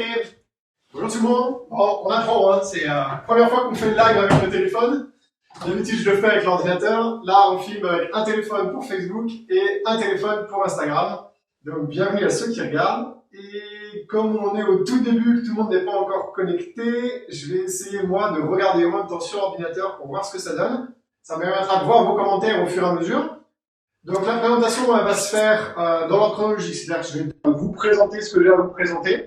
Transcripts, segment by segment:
Ok, bonjour tout le monde. Bon, on apprend, hein. C'est la première fois qu'on fait le live avec le téléphone. D'habitude, je le fais avec l'ordinateur. Là, on filme avec un téléphone pour Facebook et un téléphone pour Instagram. Donc, bienvenue à ceux qui regardent. Et comme on est au tout début, que tout le monde n'est pas encore connecté, je vais essayer, moi, de regarder en même temps sur l'ordinateur pour voir ce que ça donne. Ça me permettra de voir vos commentaires au fur et à mesure. Donc, la présentation, elle va se faire dans l'ordre chronologique. C'est-à-dire que je vais vous présenter ce que j'ai à vous présenter.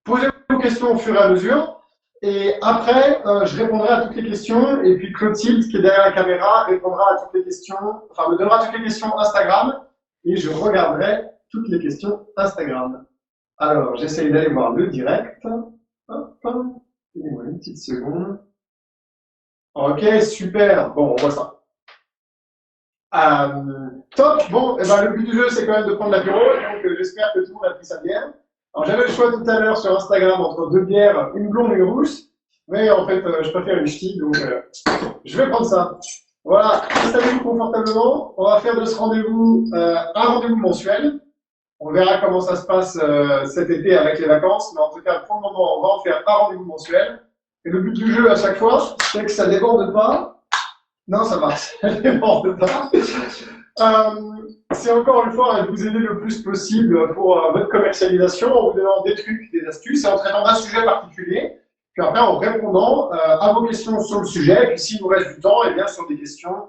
Posez vos questions au fur et à mesure. Et après, je répondrai à toutes les questions. Et puis, Clotilde, qui est derrière la caméra, répondra à toutes les questions, enfin, me donnera toutes les questions Instagram. Et je regarderai toutes les questions Instagram. Alors, j'essaye d'aller voir le direct. Hop, donnez-moi une petite seconde. Ok, super. Bon, on voit ça. Top. Bon, eh ben, le but du jeu, c'est quand même de prendre l'apéro. Donc, j'espère que tout le monde a pris sa bière. Alors, j'avais le choix tout à l'heure sur Instagram entre deux bières, une blonde et une rousse. Mais en fait, je préfère une ch'ti, donc je vais prendre ça. Voilà, installez-vous confortablement. On va faire de ce rendez-vous un rendez-vous mensuel. On verra comment ça se passe cet été avec les vacances. Mais en tout cas, pour le moment, on va en faire un rendez-vous mensuel. Et le but du jeu, à chaque fois, c'est que ça déborde pas. Non, ça va, ça déborde pas. C'est encore une fois de vous aider le plus possible pour votre commercialisation en vous donnant des trucs, des astuces, et en traitant d'un sujet particulier. Puis après, en répondant à vos questions sur le sujet, et puis s'il vous reste du temps, et bien sur des questions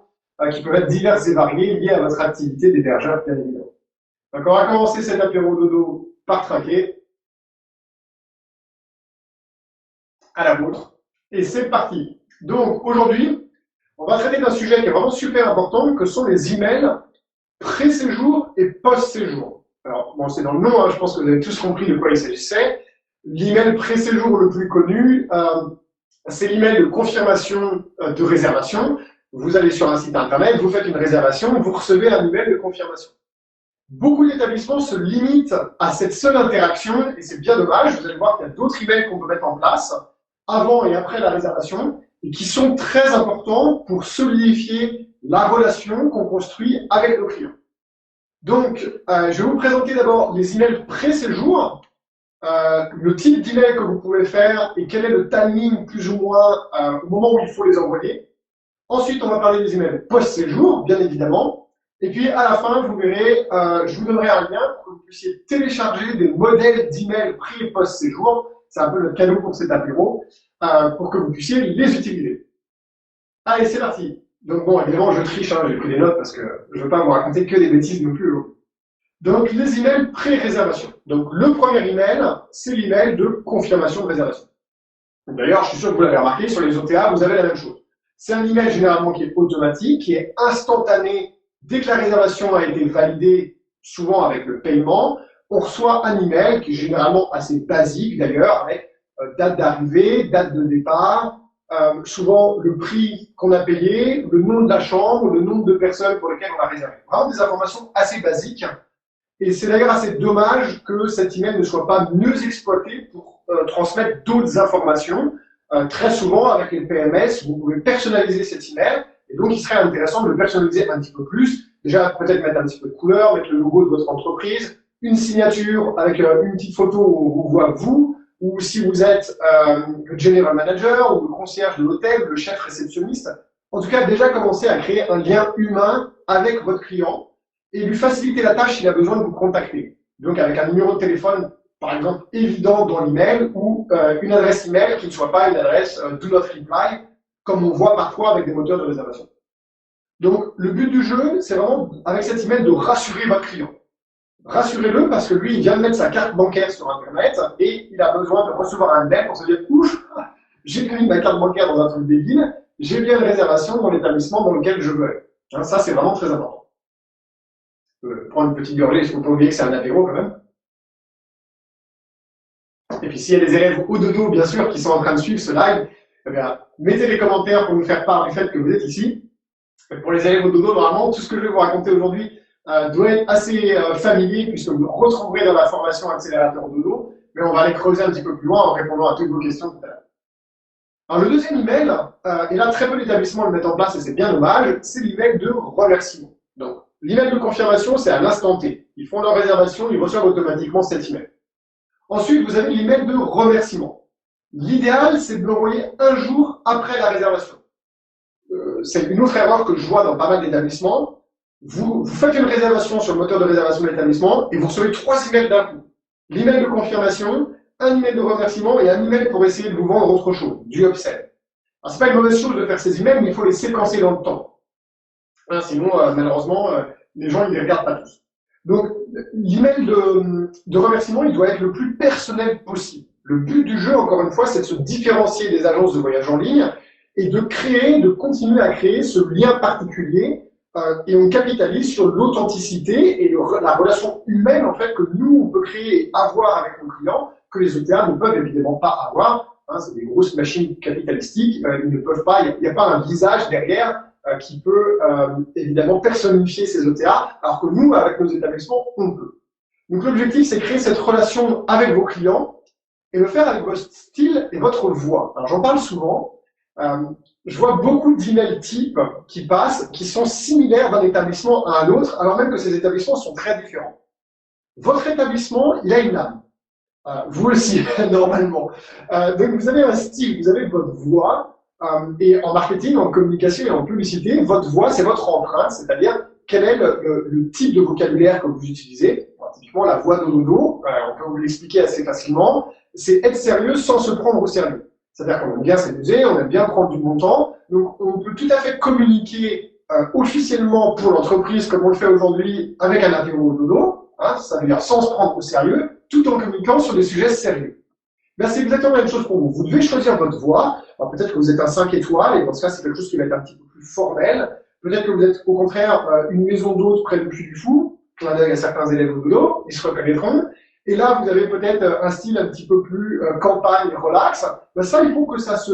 qui peuvent être diverses et variées liées à votre activité d'hébergeur, bien évidemment. Donc, on va commencer cet apéro dodo par traquer. À la vôtre. Et c'est parti. Donc, aujourd'hui, on va traiter d'un sujet qui est vraiment super important, que sont les emails pré-séjour et post-séjour. Alors, bon, c'est dans le nom, hein, je pense que vous avez tous compris de quoi il s'agissait. L'email pré-séjour le plus connu, c'est l'email de confirmation de réservation. Vous allez sur un site internet, vous faites une réservation, vous recevez un email de confirmation. Beaucoup d'établissements se limitent à cette seule interaction, et c'est bien dommage. Vous allez voir qu'il y a d'autres emails qu'on peut mettre en place avant et après la réservation, et qui sont très importants pour solidifier la relation qu'on construit avec nos clients. Donc, je vais vous présenter d'abord les emails pré-séjour, le type d'email que vous pouvez faire et quel est le timing plus ou moins au moment où il faut les envoyer. Ensuite, on va parler des emails post-séjour, bien évidemment. Et puis, à la fin, vous verrez, je vous donnerai un lien pour que vous puissiez télécharger des modèles d'emails pré- et post-séjour. C'est un peu notre cadeau pour cet apéro, pour que vous puissiez les utiliser. Allez, c'est parti. Donc bon, évidemment, je triche, hein, j'ai pris des notes parce que je ne veux pas vous raconter que des bêtises non plus. Donc, les emails pré-réservation. Donc, le premier email, c'est l'email de confirmation de réservation. D'ailleurs, je suis sûr que vous l'avez remarqué, sur les OTA, vous avez la même chose. C'est un email généralement qui est automatique, qui est instantané. Dès que la réservation a été validée, souvent avec le paiement, on reçoit un email qui est généralement assez basique d'ailleurs, avec date d'arrivée, date de départ, souvent le prix qu'on a payé, le nom de la chambre, le nombre de personnes pour lesquelles on a réservé. Vraiment des informations assez basiques. Et c'est d'ailleurs assez dommage que cet email ne soit pas mieux exploité pour transmettre d'autres informations. Très souvent, avec les PMS, vous pouvez personnaliser cet email. Et donc, il serait intéressant de le personnaliser un petit peu plus. Déjà, peut-être mettre un petit peu de couleur, mettre le logo de votre entreprise, une signature avec une petite photo où on vous voit vous, ou si vous êtes le general manager ou le concierge de l'hôtel, le chef réceptionniste. En tout cas, déjà commencer à créer un lien humain avec votre client et lui faciliter la tâche s'il a besoin de vous contacter. Donc, avec un numéro de téléphone, par exemple, évident dans l'email ou une adresse email qui ne soit pas une adresse do not reply, comme on voit parfois avec des moteurs de réservation. Donc, le but du jeu, c'est vraiment, avec cet email, de rassurer votre client. Rassurez-le parce que lui, il vient de mettre sa carte bancaire sur Internet et il a besoin de recevoir un mail pour se dire « Ouf, j'ai bien mis ma carte bancaire dans un truc débile, j'ai bien une réservation dans l'établissement dans lequel je veux aller. » Ça, c'est vraiment très important. Prendre une petite gorgée, il ne faut pas oublier que c'est un apéro quand même. Et puis, s'il y a des élèves au dodo, bien sûr, qui sont en train de suivre ce live, eh bien, mettez les commentaires pour nous faire part du fait que vous êtes ici. Et pour les élèves au dodo, normalement, tout ce que je vais vous raconter aujourd'hui doit être assez familier, puisque vous le retrouverez dans la formation accélérateur au dodo, mais on va aller creuser un petit peu plus loin en répondant à toutes vos questions tout à l'heure. Alors, le deuxième email, et là, très peu d'établissements le mettent en place, et c'est bien dommage, c'est l'email de remerciement. Donc, l'email de confirmation, c'est à l'instant T. Ils font leur réservation, ils reçoivent automatiquement cet email. Ensuite, vous avez l'email de remerciement. L'idéal, c'est de l'envoyer un jour après la réservation. C'est une autre erreur que je vois dans pas mal d'établissements. Vous faites une réservation sur le moteur de réservation de l'établissement et vous recevez 3 emails d'un coup. L'email de confirmation, un email de remerciement et un email pour essayer de vous vendre autre chose, du upsell. Alors, c'est pas une mauvaise chose de faire ces emails, mais il faut les séquencer dans le temps. Sinon, malheureusement, les gens, ils les regardent pas tous. Donc, l'email de remerciement, il doit être le plus personnel possible. Le but du jeu, encore une fois, c'est de se différencier des agences de voyage en ligne et de continuer à créer ce lien particulier. Et on capitalise sur l'authenticité et la relation humaine, en fait, que nous, on peut créer et avoir avec nos clients, que les OTA ne peuvent évidemment pas avoir. C'est des grosses machines capitalistiques, ils ne peuvent pas, il n'y a pas un visage derrière qui peut évidemment personnifier ces OTA, alors que nous, avec nos établissements, on peut. Donc l'objectif, c'est créer cette relation avec vos clients et le faire avec votre style et votre voix. Alors j'en parle souvent. Je vois beaucoup d'emails types qui passent, qui sont similaires d'un établissement à un autre, alors même que ces établissements sont très différents. Votre établissement, il a une âme. Vous aussi, normalement. Donc vous avez un style, vous avez votre voix, et en marketing, en communication et en publicité, votre voix, c'est votre empreinte, c'est-à-dire quel est le type de vocabulaire que vous utilisez. Typiquement, la voix d'Ododo, on peut vous l'expliquer assez facilement, c'est être sérieux sans se prendre au sérieux. C'est-à-dire qu'on aime bien s'amuser, on aime bien prendre du bon temps, donc on peut tout à fait communiquer officiellement pour l'entreprise, comme on le fait aujourd'hui avec un apéro dodo, ça veut dire sans se prendre au sérieux, tout en communiquant sur des sujets sérieux. Ben, c'est exactement la même chose pour vous. Vous devez choisir votre voix. Alors peut-être que vous êtes un 5 étoiles, et dans ce cas, c'est quelque chose qui va être un petit peu plus formel. Peut-être que vous êtes au contraire une maison d'hôte près du Puy du Fou, clin d'œil à certains élèves au dodo, ils se reconnaîtront. Et là, vous avez peut-être un style un petit peu plus campagne, relax. Ben ça, il faut que ça se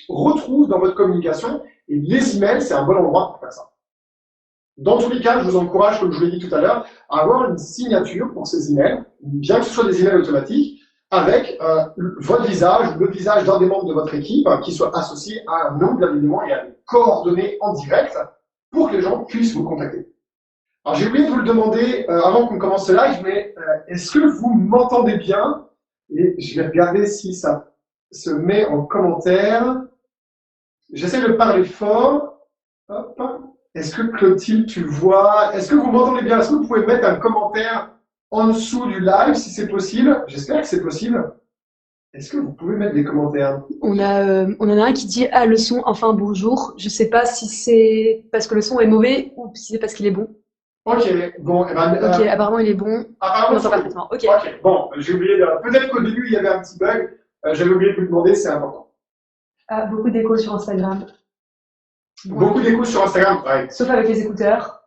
retrouve dans votre communication. Et les emails, c'est un bon endroit pour faire ça. Dans tous les cas, je vous encourage, comme je vous l'ai dit tout à l'heure, à avoir une signature pour ces emails, bien que ce soit des emails automatiques, avec votre visage ou le visage d'un des membres de votre équipe qui soit associé à un nom, bien évidemment, et à des coordonnées en direct pour que les gens puissent vous contacter. Alors, j'ai oublié de vous le demander avant qu'on commence ce live, mais est-ce que vous m'entendez bien? Et je vais regarder si ça se met en commentaire. J'essaie de parler fort. Hop. Est-ce que Clotilde, tu vois? Est-ce que vous m'entendez bien? Est-ce que vous pouvez mettre un commentaire en dessous du live si c'est possible? J'espère que c'est possible. Est-ce que vous pouvez mettre des commentaires? On en a un qui dit ah le son, enfin bonjour. Je sais pas si c'est parce que le son est mauvais ou si c'est parce qu'il est bon. Ok, bon, ok, apparemment il est bon. Apparemment, on entend parfaitement. Ok. Bon, j'ai oublié de. Peut-être qu'au début il y avait un petit bug. J'avais oublié de vous demander, c'est important. Beaucoup d'échos sur Instagram. Beaucoup d'échos sur Instagram, ouais. Sauf avec les écouteurs.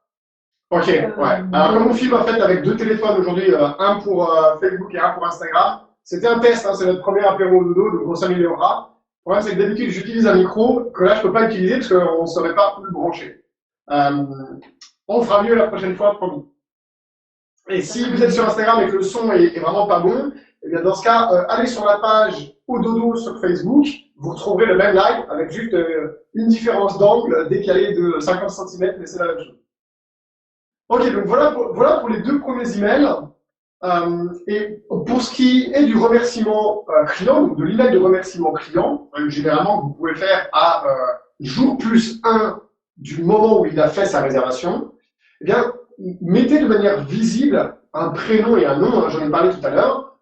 Ok, ouais. Alors comme on filme en fait avec 2 téléphones aujourd'hui, un pour Facebook et un pour Instagram, c'était un test, c'est notre premier apéro dodo, donc on s'améliorera. Le problème c'est que d'habitude j'utilise un micro que là je peux pas utiliser parce qu'on ne saurait pas où le brancher. On fera mieux la prochaine fois, promis. Et si vous êtes sur Instagram et que le son est vraiment pas bon, eh bien dans ce cas, allez sur la page Ododo sur Facebook, vous retrouverez le même live avec juste une différence d'angle décalée de 50 cm, mais c'est la même chose. Ok, donc voilà pour les 2 premiers emails. Et pour ce qui est du remerciement client, donc de l'email de remerciement client, généralement vous pouvez faire à jour plus 1 du moment où il a fait sa réservation, eh bien, mettez de manière visible un prénom et un nom, j'en ai parlé tout à l'heure,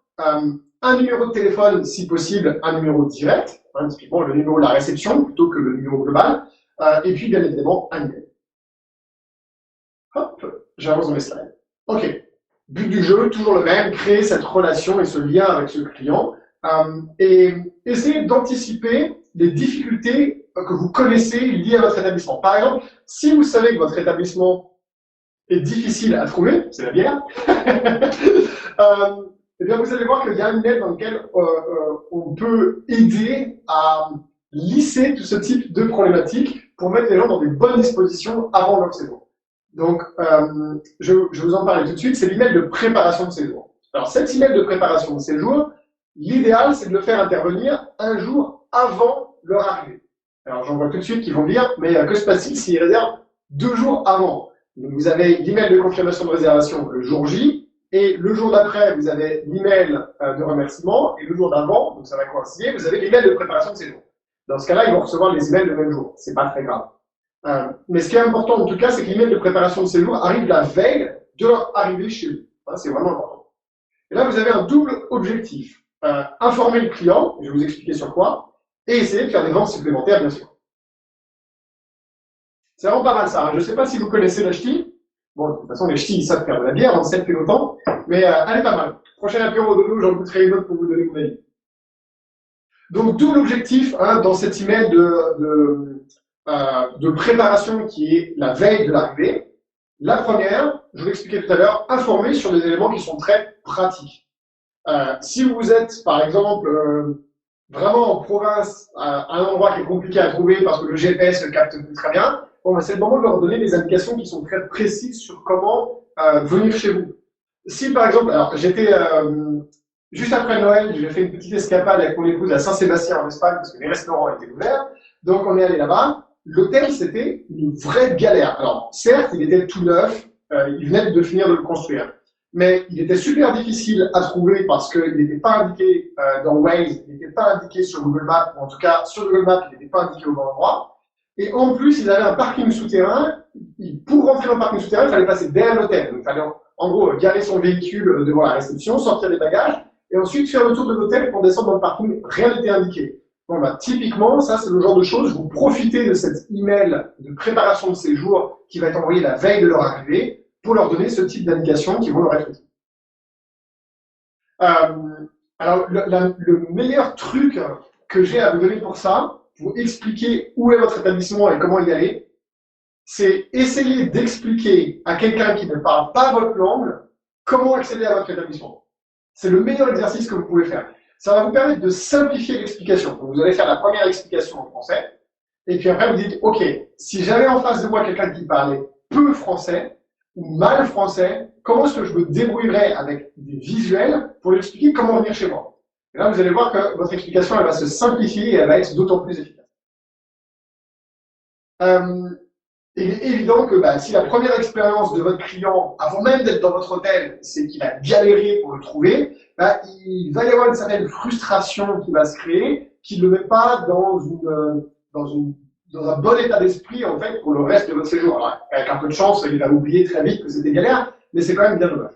un numéro de téléphone, si possible, un numéro direct, typiquement le numéro de la réception plutôt que le numéro global, et puis bien évidemment un email. Hop, j'avance dans les slides. Ok, but du jeu, toujours le même, créer cette relation et ce lien avec ce client, et essayer d'anticiper les difficultés que vous connaissez liées à votre établissement. Par exemple, si vous savez que votre établissement est difficile à trouver, c'est la bière, eh bien vous allez voir qu'il y a un email dans lequel on peut aider à lisser tout ce type de problématiques pour mettre les gens dans des bonnes dispositions avant leur séjour. Donc, je vous en parler tout de suite, c'est l'email de préparation de séjour. Alors, cet email de préparation de séjour, l'idéal, c'est de le faire intervenir un jour avant leur arrivée. Alors, j'en vois tout de suite qui vont dire, mais que se passe-t-il s'ils réservent 2 jours avant? Donc, vous avez l'email de confirmation de réservation le jour J, Et le jour d'après, vous avez l'email de remerciement, et le jour d'avant, donc ça va coïncider, vous avez l'email de préparation de séjour. Dans ce cas-là, ils vont recevoir les emails le même jour. C'est pas très grave. Mais ce qui est important en tout cas, c'est que l'email de préparation de séjour arrive la veille de leur arrivée chez vous. Hein, c'est vraiment important. Et là, vous avez un double objectif. Informer le client, je vais vous expliquer sur quoi, et essayer de faire des ventes supplémentaires, bien sûr. C'est vraiment pas mal ça. Hein. Je ne sais pas si vous connaissez la ch'ti. Bon, de toute façon, les ch'tis, ils savent faire de la bière, on le sait depuis longtemps, mais elle est pas mal. Prochain apéro de nous, j'en goûterai une autre pour vous donner mon avis. Donc, double objectif hein, dans cet email de préparation qui est la veille de l'arrivée. La première, je vous l'expliquais tout à l'heure, informer sur des éléments qui sont très pratiques. Si vous êtes, par exemple, vraiment en province, à un endroit qui est compliqué à trouver parce que le GPS le capte très bien, bon, ben, c'est le moment de leur donner des indications qui sont très précises sur comment venir chez vous. Si, par exemple, alors j'étais juste après Noël, j'ai fait une petite escapade avec mon épouse à Saint-Sébastien en Espagne parce que les restaurants étaient ouverts, donc on est allé là-bas. L'hôtel, c'était une vraie galère. Alors, certes, il était tout neuf, il venait de finir de le construire. Mais il était super difficile à trouver parce qu'il n'était pas indiqué dans Waze, il n'était pas indiqué sur Google Maps, ou en tout cas, sur Google Maps, il n'était pas indiqué au bon endroit. Et en plus, ils avaient un parking souterrain. Pour rentrer dans le parking souterrain, il fallait passer derrière l'hôtel. Donc, il fallait, en gros, garer son véhicule devant la réception, sortir les bagages, et ensuite faire le tour de l'hôtel pour descendre dans le parking. Rien n'était indiqué. Bon, bah, typiquement, ça, c'est le genre de choses, vous profitez de cet email de préparation de séjour qui va être envoyé la veille de leur arrivée pour leur donner ce type d'indications qui vont leur être utiles. Alors, le meilleur truc que j'ai à vous donner pour ça, pour expliquer où est votre établissement et comment y aller, c'est essayer d'expliquer à quelqu'un qui ne parle pas votre langue comment accéder à votre établissement. C'est le meilleur exercice que vous pouvez faire. Ça va vous permettre de simplifier l'explication. Donc, vous allez faire la première explication en français, et puis après vous dites, OK, si j'avais en face de moi quelqu'un qui parlait peu français ou mal français, comment est-ce que je me débrouillerais avec des visuels pour lui expliquer comment venir chez moi? Et là, vous allez voir que votre explication, elle va se simplifier et elle va être d'autant plus efficace. Il est évident que si la première expérience de votre client, avant même d'être dans votre hôtel, c'est qu'il a galéré pour le trouver, il va y avoir une certaine frustration qui va se créer, qui ne le met pas dans un bon état d'esprit en fait pour le reste de votre séjour. Alors, avec un peu de chance, il va oublier très vite que c'était galère, mais c'est quand même bien dommage.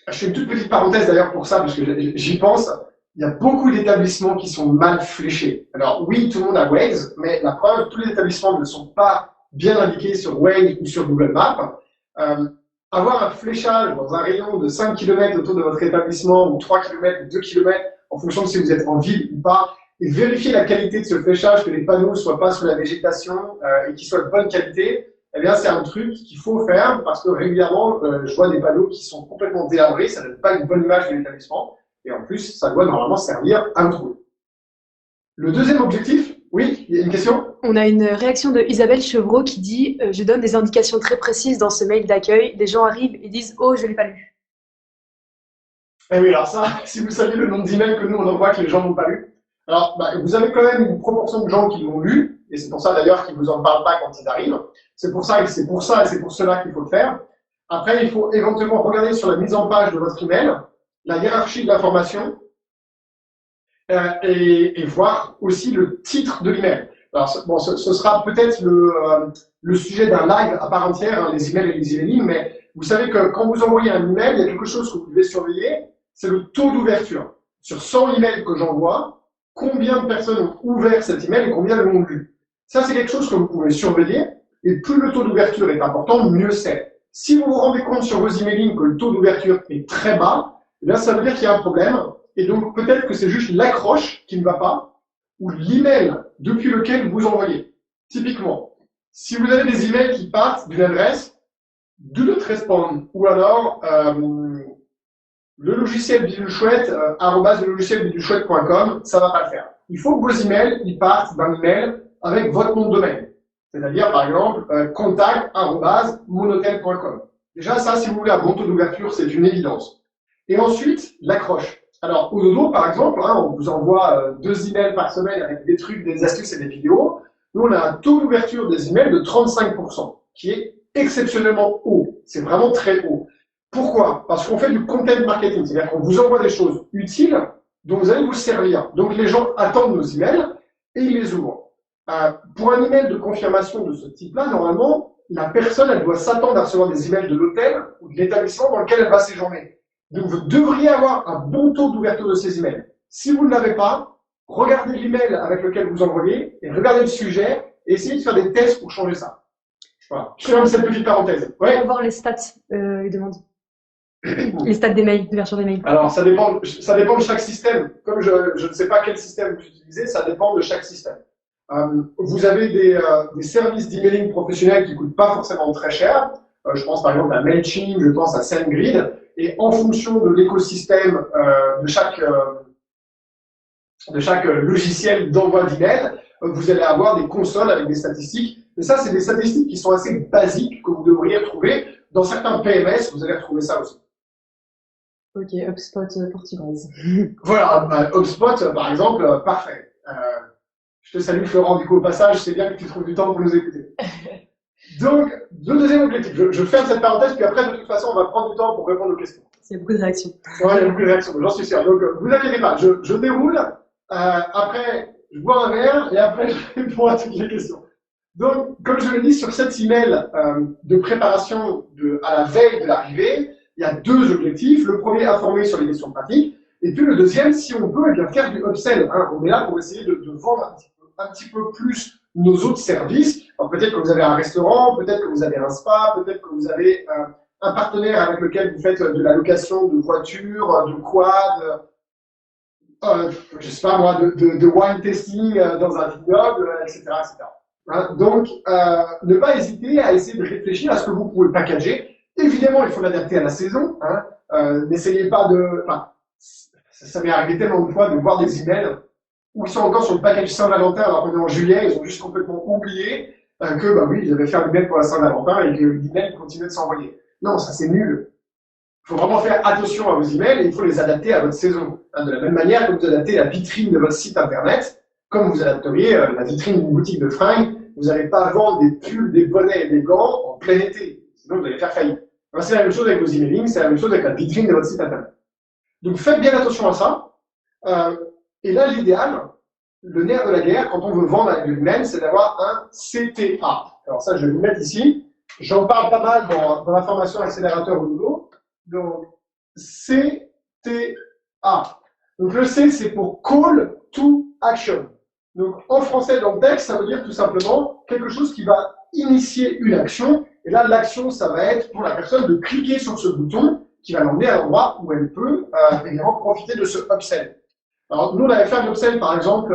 Je fais une toute petite parenthèse d'ailleurs pour ça, parce que j'y pense. Il y a beaucoup d'établissements qui sont mal fléchés. Alors oui, tout le monde a Waze, mais la preuve, tous les établissements ne sont pas bien indiqués sur Waze ou sur Google Maps. Avoir un fléchage dans un rayon de 5 km autour de votre établissement, ou 3 km, ou 2 km, en fonction de si vous êtes en ville ou pas, et vérifier la qualité de ce fléchage, que les panneaux ne soient pas sous la végétation et qu'ils soient de bonne qualité, eh bien c'est un truc qu'il faut faire parce que régulièrement, je vois des panneaux qui sont complètement délabrés, ça ne donne pas une bonne image de l'établissement. Et en plus, ça doit normalement servir à le trouver. Le deuxième objectif, oui, il y a une question? On a une réaction de Isabelle Chevreau qui dit « Je donne des indications très précises dans ce mail d'accueil. Les gens arrivent et disent « Oh, je ne l'ai pas lu ». Eh oui, alors ça, si vous saviez le nombre d'emails que nous on envoie que les gens n'ont pas lu. Alors, vous avez quand même une proportion de gens qui l'ont lu, et c'est pour ça d'ailleurs qu'ils ne vous en parlent pas quand ils arrivent. C'est pour ça et c'est pour cela qu'il faut le faire. Après, il faut éventuellement regarder sur la mise en page de votre email la hiérarchie de l'information et voir aussi le titre de l'email. Alors, bon, ce sera peut-être le sujet d'un live à part entière, hein, les emails et les emailing, mais vous savez que quand vous envoyez un email, il y a quelque chose que vous devez surveiller, c'est le taux d'ouverture. Sur 100 emails que j'envoie, combien de personnes ont ouvert cet email et combien l'ont lu? Ça, c'est quelque chose que vous pouvez surveiller, et plus le taux d'ouverture est important, mieux c'est. Si vous vous rendez compte sur vos emailings que le taux d'ouverture est très bas, eh bien, ça veut dire qu'il y a un problème, et donc peut-être que c'est juste l'accroche qui ne va pas, ou l'email depuis lequel vous envoyez. Typiquement, si vous avez des emails qui partent d'une adresse, do not respond, ou alors le logiciel bidule-chouette, @logicielbidulechouette.com, ça va pas le faire. Il faut que vos emails ils partent d'un email avec votre nom de domaine. C'est-à-dire, par exemple, contact@monhotel.com. Déjà, ça, si vous voulez un bon taux d'ouverture, c'est une évidence. Et ensuite, l'accroche. Alors, au dodo, par exemple, on vous envoie 2 emails par semaine avec des trucs, des astuces et des vidéos. Nous, on a un taux d'ouverture des emails de 35%, qui est exceptionnellement haut. C'est vraiment très haut. Pourquoi? Parce qu'on fait du content marketing, c'est-à-dire qu'on vous envoie des choses utiles dont vous allez vous servir. Donc les gens attendent nos emails et ils les ouvrent. Pour un email de confirmation de ce type-là, normalement, la personne, elle doit s'attendre à recevoir des emails de l'hôtel ou de l'établissement dans lequel elle va séjourner. Donc vous devriez avoir un bon taux d'ouverture de ces emails. Si vous ne l'avez pas, regardez l'email avec lequel vous envoyez et regardez le sujet et essayez de faire des tests pour changer ça. Voilà. Je ferme cette petite parenthèse. Ouais. Comment voir les stats, il demande. Les stats des mails, d'ouverture des mails. Alors, ça dépend de chaque système. Comme je ne sais pas quel système vous utilisez, ça dépend de chaque système. Vous avez des services d'emailing professionnels qui coûtent pas forcément très cher. Je pense par exemple à Mailchimp, je pense à SendGrid. Et en fonction de l'écosystème de chaque logiciel d'envoi d'email, vous allez avoir des consoles avec des statistiques. Mais ça, c'est des statistiques qui sont assez basiques que vous devriez retrouver. Dans certains PMS, vous allez retrouver ça aussi. Ok, HubSpot portugaise. Voilà, HubSpot, par exemple, parfait. Je te salue, Florent, du coup, au passage, c'est bien que tu trouves du temps pour nous écouter. Donc, le deuxième objectif, je ferme cette parenthèse, puis après, de toute façon, on va prendre du temps pour répondre aux questions. Il y a beaucoup de réactions. Ouais, il y a beaucoup de réactions, j'en suis sûr. Donc, vous inquiétez pas, je déroule, après, je bois un verre, et après, je réponds à toutes les questions. Donc, comme je le dis, sur cet email de préparation à la veille de l'arrivée, il y a deux objectifs. Le premier, informer sur les questions pratiques. Et puis le deuxième, si on peut, eh bien, faire du upsell. Hein. On est là pour essayer de vendre un petit peu plus nos autres services. Alors peut-être que vous avez un restaurant, peut-être que vous avez un spa, peut-être que vous avez un partenaire avec lequel vous faites de la location de voitures, de quad, je sais pas moi, de wine tasting dans un vignoble, etc., etc. Hein. Donc, ne pas hésiter à essayer de réfléchir à ce que vous pouvez packager. Évidemment, il faut l'adapter à la saison. Hein. N'essayez pas de... Enfin, ça m'est arrivé tellement de fois de voir des emails où ils sont encore sur le package Saint-Valentin alors qu'on est en juillet, ils ont juste complètement oublié que, bah oui, ils avaient fait un email pour la Saint-Valentin et que l'email continuait de s'envoyer. Non, ça c'est nul. Il faut vraiment faire attention à vos emails et il faut les adapter à votre saison. Hein, de la même manière que vous adaptez la vitrine de votre site internet, comme vous adapteriez la vitrine d'une boutique de fringues, vous n'allez pas vendre des pulls, des bonnets et des gants en plein été. Sinon, vous allez faire faillite. C'est la même chose avec vos emailings, c'est la même chose avec la vitrine de votre site internet. Donc faites bien attention à ça. Et là, l'idéal, le nerf de la guerre, quand on veut vendre avec l'email, c'est d'avoir un CTA. Alors ça, je vais vous mettre ici. J'en parle pas mal dans la formation accélérateur au boulot. Donc, CTA. Donc le C, c'est pour Call to Action. Donc en français, dans le texte, ça veut dire tout simplement quelque chose qui va initier une action. Et là, l'action, ça va être pour la personne de cliquer sur ce bouton qui va l'emmener à l'endroit où elle peut également profiter de ce upsell. Alors, nous, on avait fait un upsell, par exemple,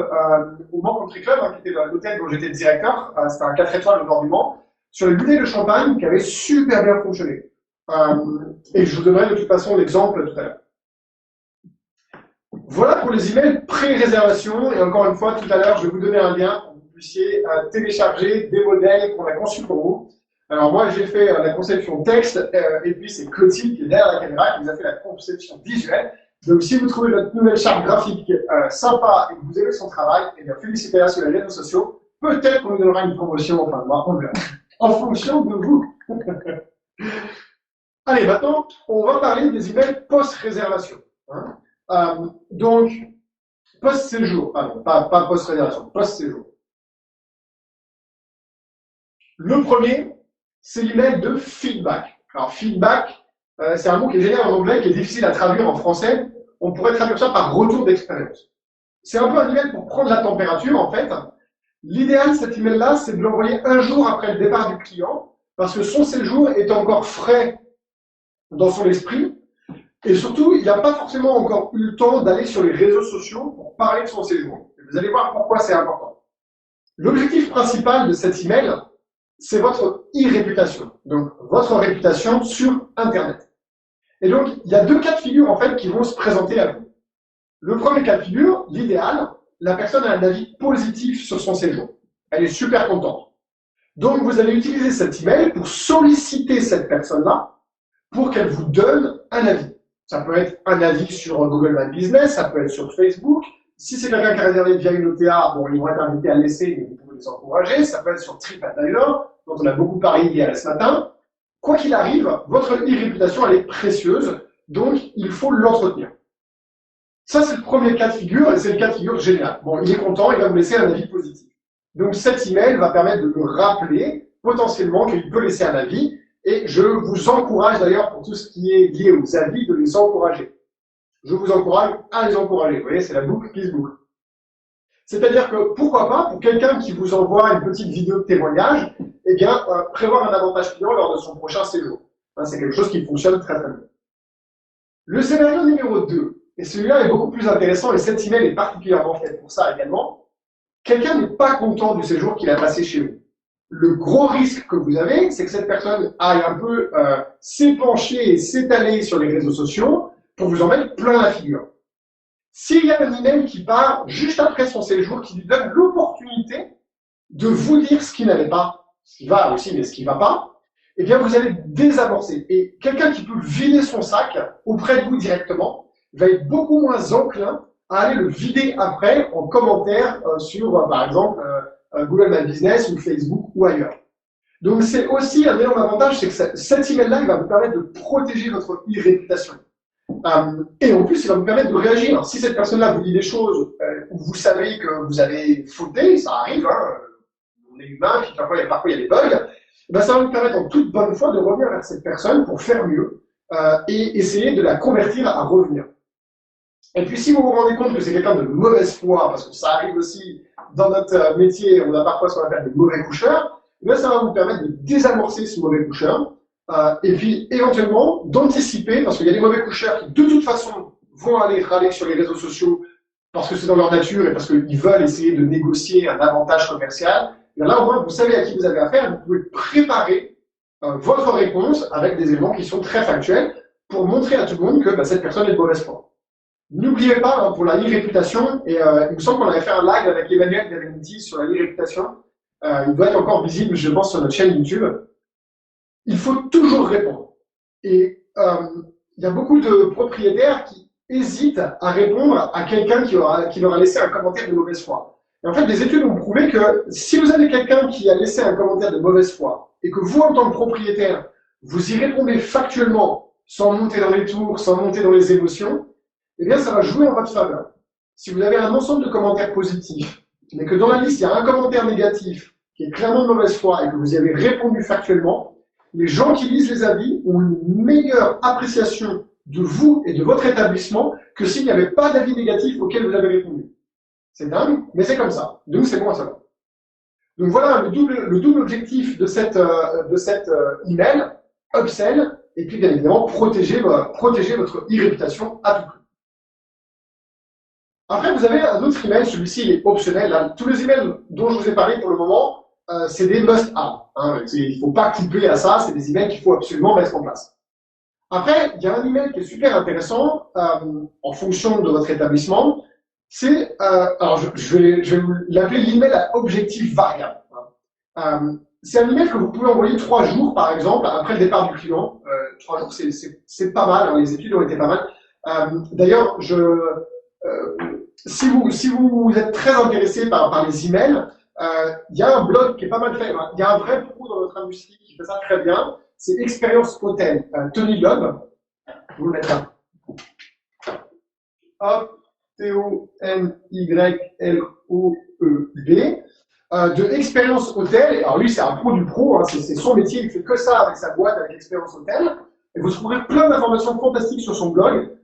au Mans Country Club, hein, qui était l'hôtel dont j'étais directeur. C'était un 4 étoiles au nord du Mans, sur les bouteilles de champagne qui avaient super bien fonctionné. Et je vous donnerai de toute façon l'exemple tout à l'heure. Voilà pour les emails pré-réservation. Et encore une fois, tout à l'heure, je vais vous donner un lien pour que vous puissiez télécharger des modèles qu'on a conçus pour vous. Alors moi, j'ai fait la conception texte, et puis c'est Clotilde qui est derrière la caméra qui vous a fait la conception visuelle. Donc si vous trouvez notre nouvelle charte graphique sympa et que vous aimez son travail, eh bien félicitez-la sur les réseaux sociaux. Peut-être qu'on nous donnera une promotion, enfin moi, on verra, en fonction de vous. Allez, maintenant, on va parler des emails post-réservation. Hein. Donc, post-séjour, pardon, pas post-réservation, post-séjour. Le premier, c'est l'email de feedback. Alors, feedback, c'est un mot qui est génial en anglais, qui est difficile à traduire en français. On pourrait traduire ça par retour d'expérience. C'est un peu un email pour prendre la température, en fait. L'idéal, cet email-là, c'est de l'envoyer un jour après le départ du client, parce que son séjour est encore frais dans son esprit. Et surtout, il n'a pas forcément encore eu le temps d'aller sur les réseaux sociaux pour parler de son séjour. Et vous allez voir pourquoi c'est important. L'objectif principal de cet email, c'est votre e-réputation. Donc, votre réputation sur Internet. Et donc, il y a deux cas de figure, en fait, qui vont se présenter à vous. Le premier cas de figure, l'idéal, la personne a un avis positif sur son séjour. Elle est super contente. Donc, vous allez utiliser cet email pour solliciter cette personne-là pour qu'elle vous donne un avis. Ça peut être un avis sur Google My Business, ça peut être sur Facebook. Si c'est quelqu'un qui a réservé via une OTA, bon, ils vont être invités à laisser, mais vous pouvez les encourager. Ça peut être sur TripAdvisor, dont on a beaucoup parlé hier et ce matin. quoi qu'il arrive, votre e-réputation, elle est précieuse, donc il faut l'entretenir. Ça, c'est le premier cas de figure, et c'est le cas de figure génial. Bon, il est content, il va vous laisser un avis positif. Donc cet email va permettre de le rappeler potentiellement qu'il peut laisser un avis, et je vous encourage d'ailleurs pour tout ce qui est lié aux avis de les encourager. Je vous encourage à les encourager. Vous voyez, c'est la boucle qui se boucle. C'est-à-dire que pourquoi pas, pour quelqu'un qui vous envoie une petite vidéo de témoignage, eh bien, prévoir un avantage client lors de son prochain séjour. C'est quelque chose qui fonctionne très très bien. Le scénario numéro 2, et celui-là est beaucoup plus intéressant, et cet email est particulièrement fait pour ça également. Quelqu'un n'est pas content du séjour qu'il a passé chez vous. Le gros risque que vous avez, c'est que cette personne aille un peu s'épancher et s'étaler sur les réseaux sociaux pour vous en mettre plein la figure. S'il y a un email qui part juste après son séjour, qui lui donne l'opportunité de vous dire ce qui n'allait pas, ce qui va aussi, mais ce qui ne va pas, eh bien, vous allez désamorcer. Et quelqu'un qui peut vider son sac auprès de vous directement va être beaucoup moins enclin à aller le vider après en commentaire sur, par exemple, Google My Business ou Facebook ou ailleurs. Donc, c'est aussi un énorme avantage, c'est que cet email-là, il va vous permettre de protéger votre e-réputation. Et en plus, il va vous permettre de réagir. Si cette personne-là vous dit des choses où vous savez que vous avez fauté, ça arrive, hein, on est humain, puis parfois il y a des bugs, ben ça va vous permettre en toute bonne foi de revenir vers cette personne pour faire mieux et essayer de la convertir à revenir. Et puis si vous vous rendez compte que c'est quelqu'un de mauvaise foi, parce que ça arrive aussi dans notre métier, on a parfois ce qu'on appelle des mauvais coucheurs, ben ça va vous permettre de désamorcer ce mauvais coucheur et puis éventuellement d'anticiper, parce qu'il y a des mauvais coucheurs qui de toute façon vont aller râler sur les réseaux sociaux parce que c'est dans leur nature et parce qu'ils veulent essayer de négocier un avantage commercial. Et là, au moins, vous savez à qui vous avez affaire, vous pouvez préparer votre réponse avec des éléments qui sont très factuels pour montrer à tout le monde que cette personne est de mauvaise foi. N'oubliez pas, hein, pour la e-réputation, et il me semble qu'on avait fait un live avec Emmanuel Bereniti sur la e-réputation, il doit être encore visible, je pense, sur notre chaîne YouTube. Il faut toujours répondre. Et il y a beaucoup de propriétaires qui hésitent à répondre à quelqu'un qui leur a laissé un commentaire de mauvaise foi. Et en fait, des études ont prouvé que si vous avez quelqu'un qui a laissé un commentaire de mauvaise foi et que vous, en tant que propriétaire, vous y répondez factuellement, sans monter dans les tours, sans monter dans les émotions, eh bien, ça va jouer en votre faveur. Si vous avez un ensemble de commentaires positifs, mais que dans la liste, il y a un commentaire négatif qui est clairement de mauvaise foi et que vous y avez répondu factuellement, les gens qui lisent les avis ont une meilleure appréciation de vous et de votre établissement que s'il n'y avait pas d'avis négatif auquel vous avez répondu. C'est dingue, mais c'est comme ça. Donc, c'est bon à savoir. Donc, voilà le double objectif de cet email, upsell, et puis, bien évidemment, protéger votre e-réputation à tout prix. Après, vous avez un autre email, celui-ci il est optionnel. Là. Tous les emails dont je vous ai parlé pour le moment, c'est des must-have. Hein. Il ne faut pas couper à ça, c'est des emails qu'il faut absolument mettre en place. Après, il y a un email qui est super intéressant en fonction de votre établissement. C'est, alors je vais l'appeler l'email à objectif variable. C'est un email que vous pouvez envoyer 3 jours, par exemple, après le départ du client. 3 jours, c'est pas mal, hein, les études ont été pas mal. D'ailleurs, si vous êtes très intéressé par les emails, il y a un blog qui est pas mal fait. Hein. Il y a un vrai pro dans notre industrie qui fait ça très bien. C'est Expérience Hôtel. Tony Loeb. Je vous le mettrai. Hop. T-O-N-Y-L-O-E-B, de Expérience Hôtel. Alors lui, c'est un pro du pro, hein, c'est son métier, il fait que ça avec sa boîte, avec Expérience Hôtel. Et vous trouverez plein d'informations fantastiques sur son blog,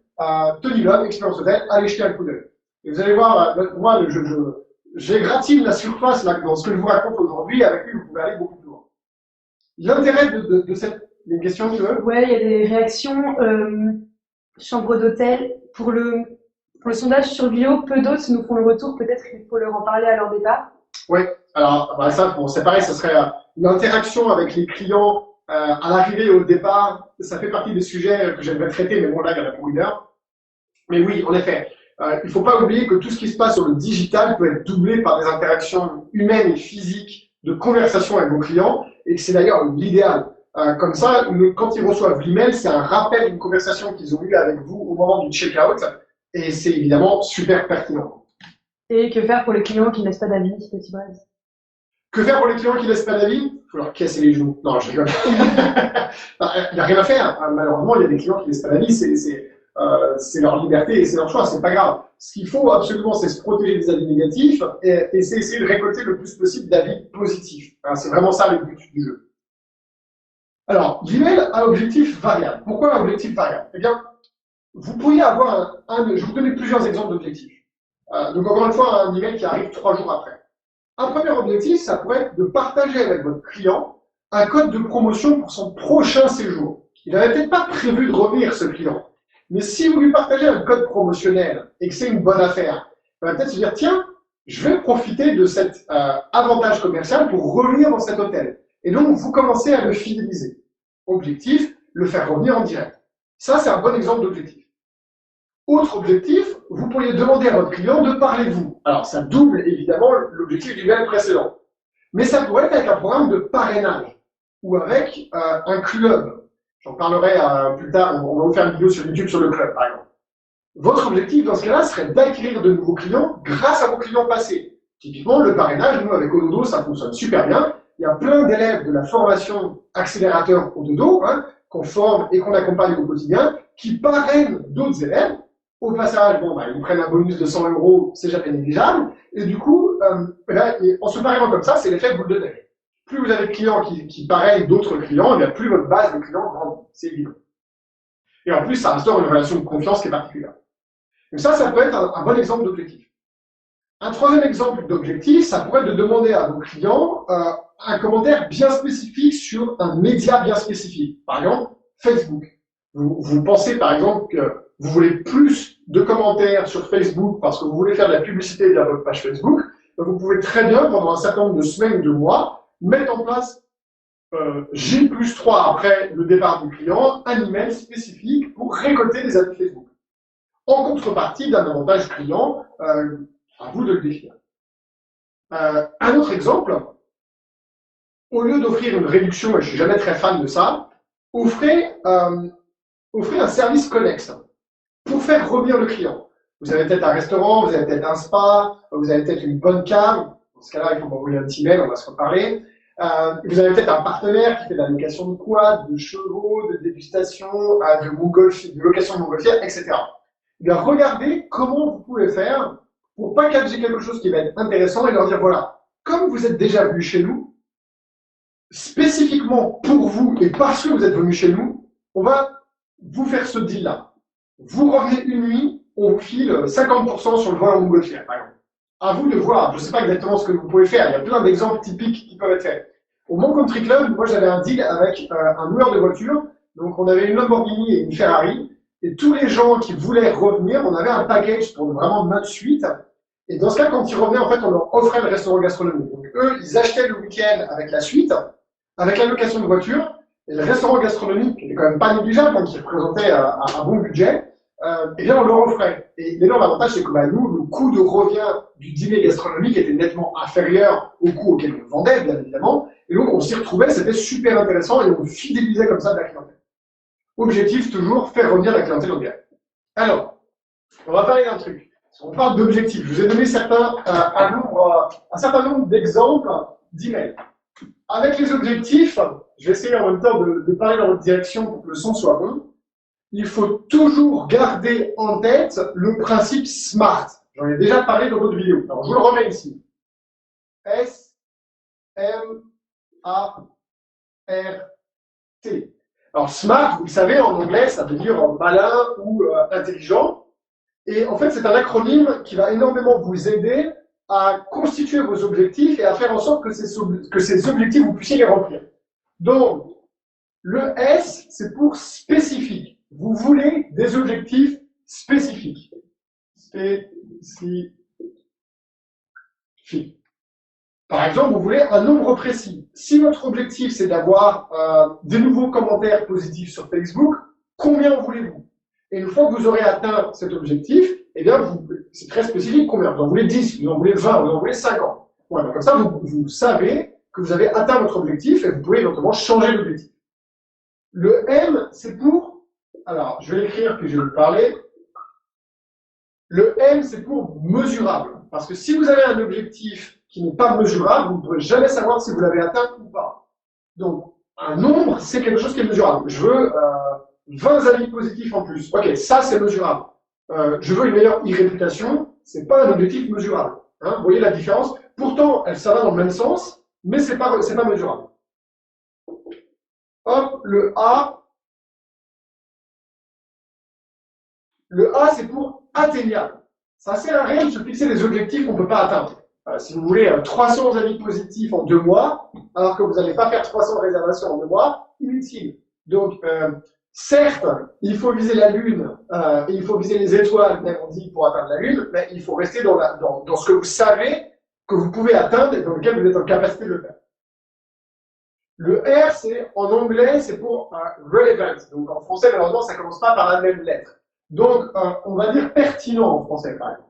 Tony Love, Expérience Hôtel, allez jeter un coup d'œil. Et vous allez voir, moi, j'égratine la surface là, dans ce que je vous raconte aujourd'hui, avec lui, vous pouvez aller beaucoup plus loin. L'intérêt de cette... Il y a une question, tu veux? Ouais, il y a des réactions, chambre d'hôtel, pour le sondage sur Vio, peu d'autres nous font le retour, peut-être qu'il faut leur en parler à leur départ. Oui, alors ça, bon, c'est pareil, ça serait l'interaction avec les clients à l'arrivée et au départ, ça fait partie des sujets que j'aimerais traiter, mais bon là, il y en a pour 1 heure. Mais oui, en effet, il ne faut pas oublier que tout ce qui se passe sur le digital peut être doublé par des interactions humaines et physiques de conversation avec vos clients, et que c'est d'ailleurs l'idéal. Comme ça, quand ils reçoivent l'email, c'est un rappel d'une conversation qu'ils ont eue avec vous au moment du check-out, et c'est évidemment super pertinent. Et que faire pour les clients qui ne laissent pas d'avis, petit bref? Que faire pour les clients qui laissent pas d'avis? Il faut leur casser les genoux. Non, je rigole. Il n'y a rien à faire. Malheureusement, il y a des clients qui laissent pas d'avis. C'est leur liberté et c'est leur choix. C'est pas grave. Ce qu'il faut absolument, c'est se protéger des avis négatifs et c'est essayer de récolter le plus possible d'avis positifs. C'est vraiment ça le but du jeu. Alors, l'email a objectif variable. Pourquoi un objectif variable? Eh bien, vous pourriez avoir je vais vous donner plusieurs exemples d'objectifs. Donc, encore une fois, un email qui arrive 3 jours après. Un premier objectif, ça pourrait être de partager avec votre client un code de promotion pour son prochain séjour. Il n'avait peut-être pas prévu de revenir, ce client. Mais si vous lui partagez un code promotionnel et que c'est une bonne affaire, il va peut-être se dire, tiens, je vais profiter de cet avantage commercial pour revenir dans cet hôtel. Et donc, vous commencez à le fidéliser. Objectif, le faire revenir en direct. Ça, c'est un bon exemple d'objectif. Autre objectif, vous pourriez demander à votre client de parler de vous. Alors, ça double évidemment l'objectif du mail précédent. Mais ça pourrait être avec un programme de parrainage ou avec un club. J'en parlerai plus tard, on va vous faire une vidéo sur YouTube sur le club, par exemple. Votre objectif dans ce cas-là serait d'acquérir de nouveaux clients grâce à vos clients passés. Typiquement, le parrainage, nous, avec Ododo, ça fonctionne super bien. Il y a plein d'élèves de la formation accélérateur Ododo, qu'on forme et qu'on accompagne au quotidien, qui parrainent d'autres élèves. Au passage, ils prennent un bonus de 100 €, c'est jamais négligeable. Et du coup, en se parrainant comme ça, c'est l'effet boule de neige. Plus vous avez de clients qui parrainent d'autres clients, plus votre base de clients grandit. C'est évident. Et en plus, ça instaure une relation de confiance qui est particulière. Donc ça peut être un bon exemple d'objectif. Un troisième exemple d'objectif, ça pourrait être de demander à vos clients un commentaire bien spécifique sur un média bien spécifique. Par exemple, Facebook. Vous pensez par exemple que vous voulez plus de commentaires sur Facebook parce que vous voulez faire de la publicité via votre page Facebook, vous pouvez très bien, pendant un certain nombre de semaines ou de mois, mettre en place J+3 après le départ du client, un email spécifique pour récolter les avis Facebook. En contrepartie d'un avantage client, à vous de le définir. Un autre exemple, au lieu d'offrir une réduction, et je suis jamais très fan de ça, offrez un service connexe pour faire revenir le client. Vous avez peut-être un restaurant, vous avez peut-être un spa, vous avez peut-être une bonne cave. Dans ce cas-là, il faut m'envoyer un petit mail, on va se reparler. Vous avez peut-être un partenaire qui fait de la location de quad, de chevaux, de dégustation, de location de montgolfière, etc. Eh bien, regardez comment vous pouvez faire pour packager quelque chose qui va être intéressant et leur dire, voilà, comme vous êtes déjà venu chez nous, spécifiquement pour vous et parce que vous êtes venu chez nous, on va vous faire ce deal-là. Vous revenez une nuit, on vous file 50% sur le vol en montgolfière, par exemple. À vous de voir, je ne sais pas exactement ce que vous pouvez faire, il y a plein d'exemples typiques qui peuvent être faits. Au Mont Country Club, moi j'avais un deal avec un loueur de voitures, donc on avait une Lamborghini et une Ferrari, et tous les gens qui voulaient revenir, on avait un package pour vraiment notre suite, et dans ce cas, quand ils revenaient, en fait, on leur offrait le restaurant gastronomique. Donc eux, ils achetaient le week-end avec la suite, avec la location de voiture, et le restaurant gastronomique, qui était quand même pas négligeable, qui représentait un bon budget, eh bien, on leur offrait. Et l'énorme avantage, c'est que nous, le coût de revient du dîner gastronomique était nettement inférieur au coût auquel on vendait, bien évidemment. Et donc, on s'y retrouvait, c'était super intéressant et on fidélisait comme ça de la clientèle. Objectif, toujours, faire revenir la clientèle en direct. Alors, on va parler d'un truc. On parle d'objectifs. Je vous ai donné un certain nombre d'exemples d'emails. Avec les objectifs, je vais essayer en même temps de parler dans votre direction pour que le son soit bon. Il faut toujours garder en tête le principe SMART. J'en ai déjà parlé dans d'autres vidéos. Alors, je vous le remets ici. S, M, A, R, T. Alors, SMART, vous le savez, en anglais, ça veut dire malin ou intelligent. Et en fait, c'est un acronyme qui va énormément vous aider à constituer vos objectifs et à faire en sorte que ces objectifs, vous puissiez les remplir. Donc, le S, c'est pour spécifique. Vous voulez des objectifs spécifiques. Spécifiques. Par exemple, vous voulez un nombre précis. Si votre objectif, c'est d'avoir des nouveaux commentaires positifs sur Facebook, combien voulez-vous? Et une fois que vous aurez atteint cet objectif, eh bien, c'est très spécifique combien. Vous en voulez 10, vous en voulez 20, vous en voulez 50. Voilà, comme ça, vous savez que vous avez atteint votre objectif et vous pouvez éventuellement changer l'objectif. Le M, c'est pour... Alors, je vais l'écrire puis je vais le parler. Le M, c'est pour mesurable. Parce que si vous avez un objectif qui n'est pas mesurable, vous ne pourrez jamais savoir si vous l'avez atteint ou pas. Donc, un nombre, c'est quelque chose qui est mesurable. Je veux 20 avis positifs en plus. Ok, ça c'est mesurable. Je veux une meilleure e-réputation, c'est pas un objectif mesurable. Hein, vous voyez la différence? Pourtant, ça va dans le même sens, mais c'est pas mesurable. Hop, le A. Le A, c'est pour atteignable. Ça sert à rien de se fixer des objectifs qu'on ne peut pas atteindre. Si vous voulez 300 avis positifs en 2 mois, alors que vous n'allez pas faire 300 réservations en 2 mois, inutile. Donc, certes, il faut viser la Lune, et il faut viser les étoiles, même on dit, pour atteindre la Lune, mais il faut rester dans ce que vous savez que vous pouvez atteindre et dans lequel vous êtes en capacité de le faire. Le R, c'est, en anglais, c'est pour relevant. Donc, en français, malheureusement, ça ne commence pas par la même lettre. Donc, on va dire pertinent en français, par exemple.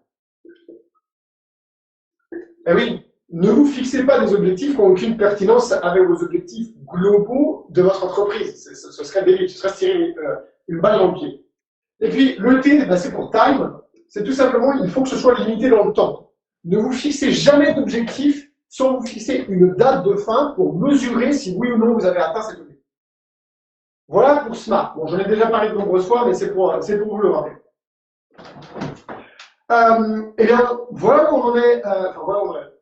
Eh oui, ne vous fixez pas des objectifs qui n'ont aucune pertinence avec vos objectifs globaux de votre entreprise. Ce serait débile, ce serait se tirer une balle dans le pied. Et puis, le T, c'est pour time. C'est tout simplement, il faut que ce soit limité dans le temps. Ne vous fixez jamais d'objectif sans vous fixer une date de fin pour mesurer si oui ou non vous avez atteint cet objectif. Voilà pour SMART. Bon, j'en ai déjà parlé de nombreuses fois, mais c'est pour vous le rappeler. Eh bien, voilà où on en est.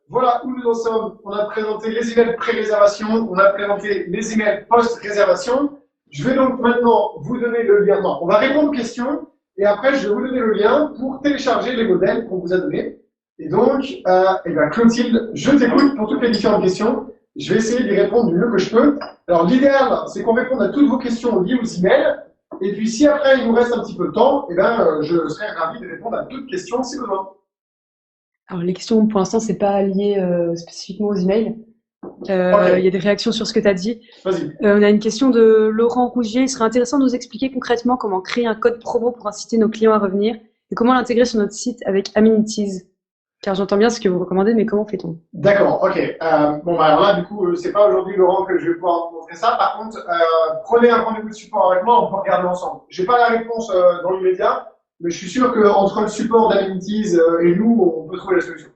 Voilà où nous en sommes. On a présenté les emails pré-réservation, on a présenté les emails post-réservation. Je vais donc maintenant vous donner le lien. Non, on va répondre aux questions et après je vais vous donner le lien pour télécharger les modèles qu'on vous a donnés. Et donc, eh bien, Clotilde, je t'écoute pour toutes les différentes questions. Je vais essayer d'y répondre du mieux que je peux. Alors, l'idéal, c'est qu'on réponde à toutes vos questions liées aux emails. Et puis, si après, il nous reste un petit peu de temps, eh ben, je serai ravi de répondre à toutes questions si besoin. Alors, les questions, pour l'instant, c'est pas lié spécifiquement aux emails. Okay. Il y a des réactions sur ce que tu as dit. Vas-y. On a une question de Laurent Rougier. Il serait intéressant de nous expliquer concrètement comment créer un code promo pour inciter nos clients à revenir et comment l'intégrer sur notre site avec Amenities. Car j'entends bien ce que vous recommandez, mais comment fait-on? D'accord, ok. Bon, bah alors là, du coup, c'est pas aujourd'hui, Laurent, que je vais pouvoir vous montrer ça. Par contre, prenez un rendez-vous de support avec moi, on peut regarder ensemble. J'ai pas la réponse dans l'immédiat, mais je suis sûr qu'entre le support d'Amenities et nous, on peut trouver la solution.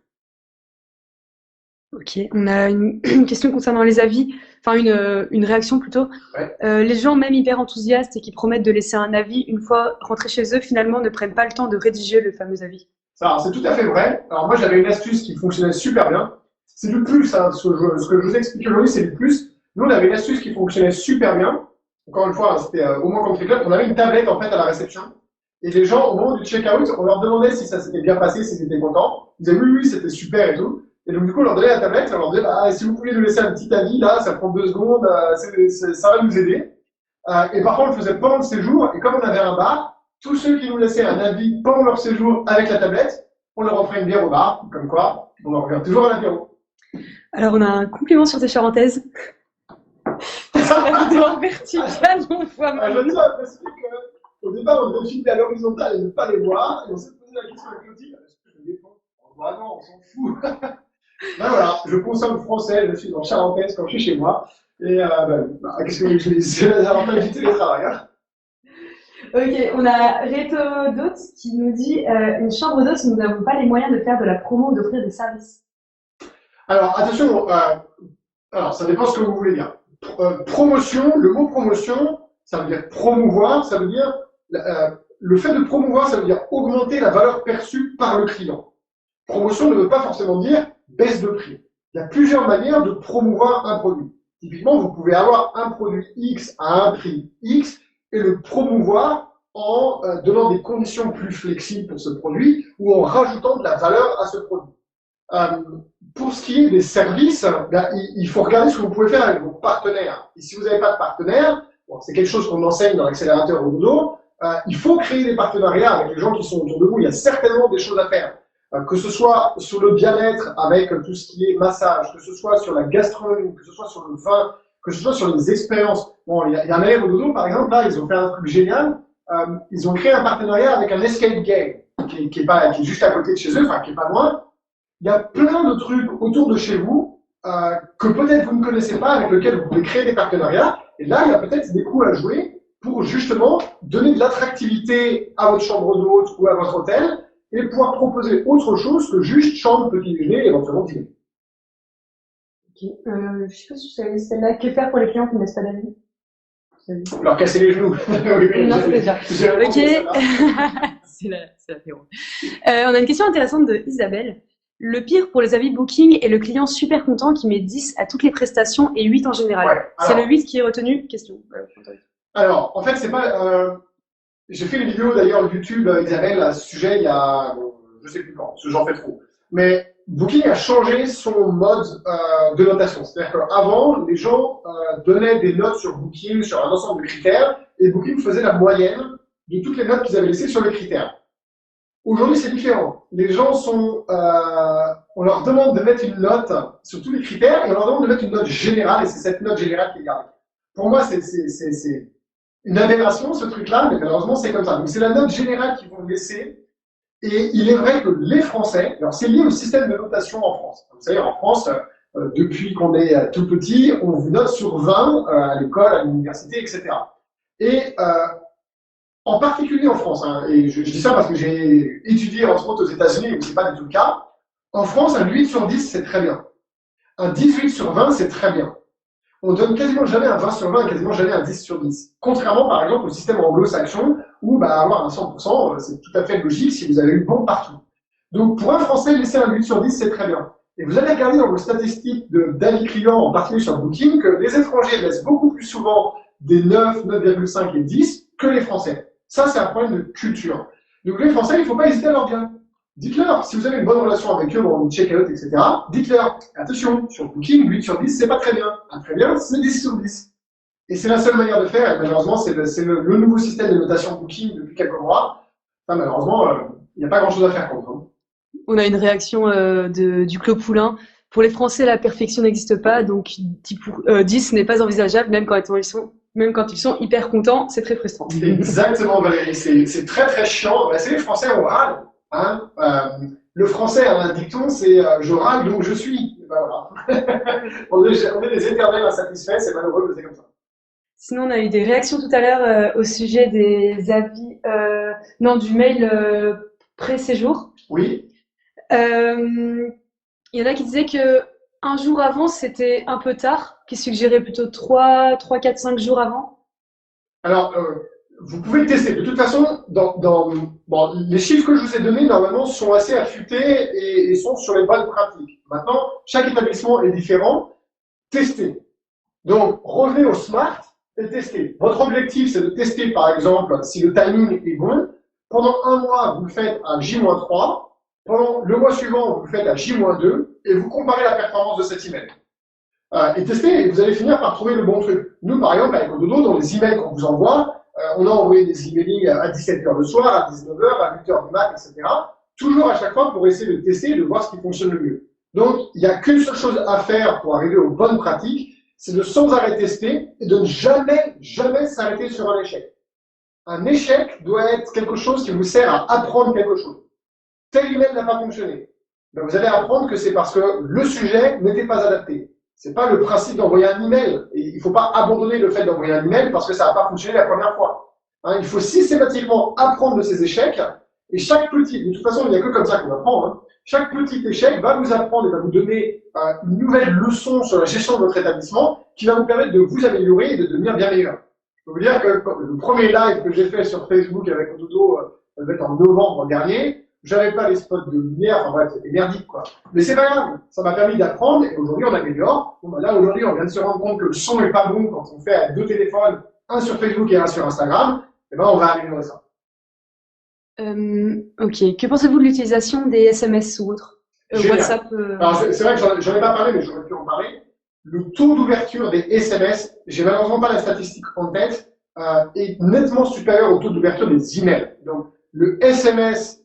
Ok, on a une question concernant les avis, enfin une réaction plutôt. Ouais. Les gens, même hyper enthousiastes et qui promettent de laisser un avis, une fois rentrés chez eux, finalement ne prennent pas le temps de rédiger le fameux avis. Alors, c'est tout à fait vrai. Alors, moi, j'avais une astuce qui fonctionnait super bien. C'est du plus, hein. Ce que je vous explique aujourd'hui, c'est du plus. Nous, on avait une astuce qui fonctionnait super bien. Encore une fois, c'était au moins comme Club. On avait une tablette, en fait, à la réception. Et les gens, au moment du check-out, on leur demandait si ça s'était bien passé, s'ils étaient contents. Ils disaient oui, c'était super et tout. Et donc, du coup, on leur donnait la tablette. On leur disait, bah, si vous pouviez nous laisser un petit avis, là, ça prend 2 secondes, ça va nous aider. Et parfois, on le faisait pendant le séjour. Et comme on avait un bar, tous ceux qui nous laissaient un avis pendant leur séjour avec la tablette, on leur offrait une bière au bar, comme quoi, on en revient toujours à l'apéro. Alors, on a un compliment sur tes charentaises. Sur la vidéo en verticale, on voit mal. Je tiens à préciser qu'au départ, on devait filmer à l'horizontale et ne pas les voir, et on s'est posé la question à Clotilde, est-ce que je les défends? Non, on s'en fout. Ben voilà, je consomme français, je suis en charentaise quand je suis chez moi, et qu'est-ce que je dis? C'est l'avantage du télétravail, hein. Ok, on a Reto Dot qui nous dit une chambre d'hôte, nous n'avons pas les moyens de faire de la promo ou d'offrir des services. Alors attention, alors ça dépend ce que vous voulez dire. Promotion, le mot promotion, ça veut dire promouvoir, ça veut dire le fait de promouvoir, ça veut dire augmenter la valeur perçue par le client. Promotion ne veut pas forcément dire baisse de prix. Il y a plusieurs manières de promouvoir un produit. Typiquement, vous pouvez avoir un produit X à un prix X et le promouvoir en donnant des conditions plus flexibles pour ce produit ou en rajoutant de la valeur à ce produit. Pour ce qui est des services, il faut regarder ce que vous pouvez faire avec vos partenaires. Et si vous n'avez pas de partenaire, bon, c'est quelque chose qu'on enseigne dans l'accélérateur au dodo, il faut créer des partenariats avec les gens qui sont autour de vous. Il y a certainement des choses à faire. Que ce soit sur le bien-être avec tout ce qui est massage, que ce soit sur la gastronomie, que ce soit sur le vin, que ce soit sur les expériences. Bon, il y a un élève au dodo, par exemple, là, ils ont fait un truc génial. Ils ont créé un partenariat avec un escape game qui est juste à côté de chez eux, enfin qui est pas loin. Il y a plein de trucs autour de chez vous que peut-être vous ne connaissez pas, avec lesquels vous pouvez créer des partenariats. Et là, il y a peut-être des coups à jouer pour justement donner de l'attractivité à votre chambre d'hôte ou à votre hôtel et pouvoir proposer autre chose que juste chambre, petit déjeuner et éventuellement dîner. Ok. Je sais pas si je savais celle-là. Que faire pour les clients qui ne laissent pas d'avis? Leur casser les genoux. Oui, Non, c'était déjà. j'ai répondu Ok. à celle-là. C'est l'apéro. On a une question intéressante de Isabelle. Le pire pour les avis Booking est le client super content qui met 10 à toutes les prestations et 8 en général. Ouais, C'est alors, le 8 qui est retenu? Question. alors, en fait, c'est pas. J'ai fait une vidéo d'ailleurs YouTube Isabelle à ce sujet il y a, bon, je sais plus quand, parce que j'en fais trop. Mais Booking a changé son mode de notation. C'est-à-dire qu'avant, les gens donnaient des notes sur Booking, sur un ensemble de critères, et Booking faisait la moyenne de toutes les notes qu'ils avaient laissées sur les critères. Aujourd'hui, c'est différent. Les gens sont, on leur demande de mettre une note sur tous les critères, et on leur demande de mettre une note générale, et c'est cette note générale qui est gardée. Pour moi, c'est une aberration, ce truc-là, mais malheureusement, c'est comme ça. Donc, c'est la note générale qu'ils vont laisser. Et il est vrai que les Français, alors c'est lié au système de notation en France. Vous savez, en France, depuis qu'on est tout petit, on vous note sur 20 à l'école, à l'université, etc. Et en particulier en France, hein, et je dis ça parce que j'ai étudié entre autres aux États-Unis, où c'est pas du tout le cas. En France, un 8 sur 10, c'est très bien. Un 18 sur 20, c'est très bien. On donne quasiment jamais un 20 sur 20 et quasiment jamais un 10 sur 10. Contrairement, par exemple, au système anglo-saxon, où avoir un 100%, c'est tout à fait logique si vous avez eu bon partout. Donc, pour un Français, laisser un 8 sur 10, c'est très bien. Et vous allez regarder dans vos statistiques d'avis clients, en particulier sur Booking, que les étrangers laissent beaucoup plus souvent des 9, 9,5 et 10 que les Français. Ça, c'est un problème de culture. Donc, les Français, il ne faut pas hésiter à leur dire. Dites-leur, si vous avez une bonne relation avec eux, bon, check-out, etc., dites-leur, attention, sur Booking, 8 sur 10, c'est pas très bien. Un très bien, c'est 10 sur 10. Et c'est la seule manière de faire, et malheureusement, c'est le nouveau système de notation Booking depuis quelques mois. Enfin, malheureusement, il n'y a pas grand-chose à faire contre. Hein. On a une réaction du Clos Poulain. Pour les Français, la perfection n'existe pas, donc 10 n'est pas envisageable, même quand ils sont hyper contents, c'est très frustrant. Exactement, Valérie, c'est très très chiant. Ben, c'est les Français, on râle. Hein. Le français a un dicton, c'est je râle donc je suis. Ben, voilà. on est des éternels insatisfaits, c'est malheureux, mais c'est comme ça. Sinon, on a eu des réactions tout à l'heure au sujet des avis, du mail pré-séjour. Oui. Il y en a qui disaient que un jour avant, c'était un peu tard, qui suggérait plutôt 3, 4, 5 jours avant. Alors, vous pouvez le tester. De toute façon, bon, les chiffres que je vous ai donnés, normalement, sont assez affûtés et sont sur les bonnes pratiques. Maintenant, chaque établissement est différent. Testez. Donc, revenez au SMART et testez. Votre objectif, c'est de tester, par exemple, si le timing est bon. Pendant un mois, vous le faites à J-3. Pendant le mois suivant, vous le faites à J-2 et vous comparez la performance de cet email. Et testez et vous allez finir par trouver le bon truc. Nous, par exemple, avec Ododo, dans les emails qu'on vous envoie, on a envoyé des emailings à 17h le soir, à 19h, à 8h du mat, etc. Toujours à chaque fois pour essayer de tester et de voir ce qui fonctionne le mieux. Donc, il n'y a qu'une seule chose à faire pour arriver aux bonnes pratiques, c'est de sans arrêt tester et de ne jamais, jamais s'arrêter sur un échec. Un échec doit être quelque chose qui vous sert à apprendre quelque chose. Tel email n'a pas fonctionné. Ben, vous allez apprendre que c'est parce que le sujet n'était pas adapté. C'est pas le principe d'envoyer un email. Et il faut pas abandonner le fait d'envoyer un email parce que ça n'a pas fonctionné la première fois. Hein, il faut systématiquement apprendre de ces échecs. Et chaque petit, de toute façon, il n'y a que comme ça qu'on apprend. Hein. Chaque petit échec va vous apprendre et va vous donner une nouvelle leçon sur la gestion de votre établissement qui va vous permettre de vous améliorer et de devenir bien meilleur. Je peux vous dire que le premier live que j'ai fait sur Facebook avec Ododo, ça devait être en novembre dernier, j'avais pas les spots de lumière, enfin bref, c'était merdique, quoi. Mais c'est pas grave, ça m'a permis d'apprendre, et aujourd'hui on améliore. Bon, bah là, aujourd'hui, on vient de se rendre compte que le son est pas bon quand on fait avec 2 téléphones, un sur Facebook et un sur Instagram, et ben on va améliorer ça. Ok. Que pensez-vous de l'utilisation des SMS ou autres WhatsApp Alors c'est vrai que j'en ai pas parlé, mais j'aurais pu en parler. Le taux d'ouverture des SMS, j'ai malheureusement pas la statistique en tête, est nettement supérieur au taux d'ouverture des emails. Donc, le SMS,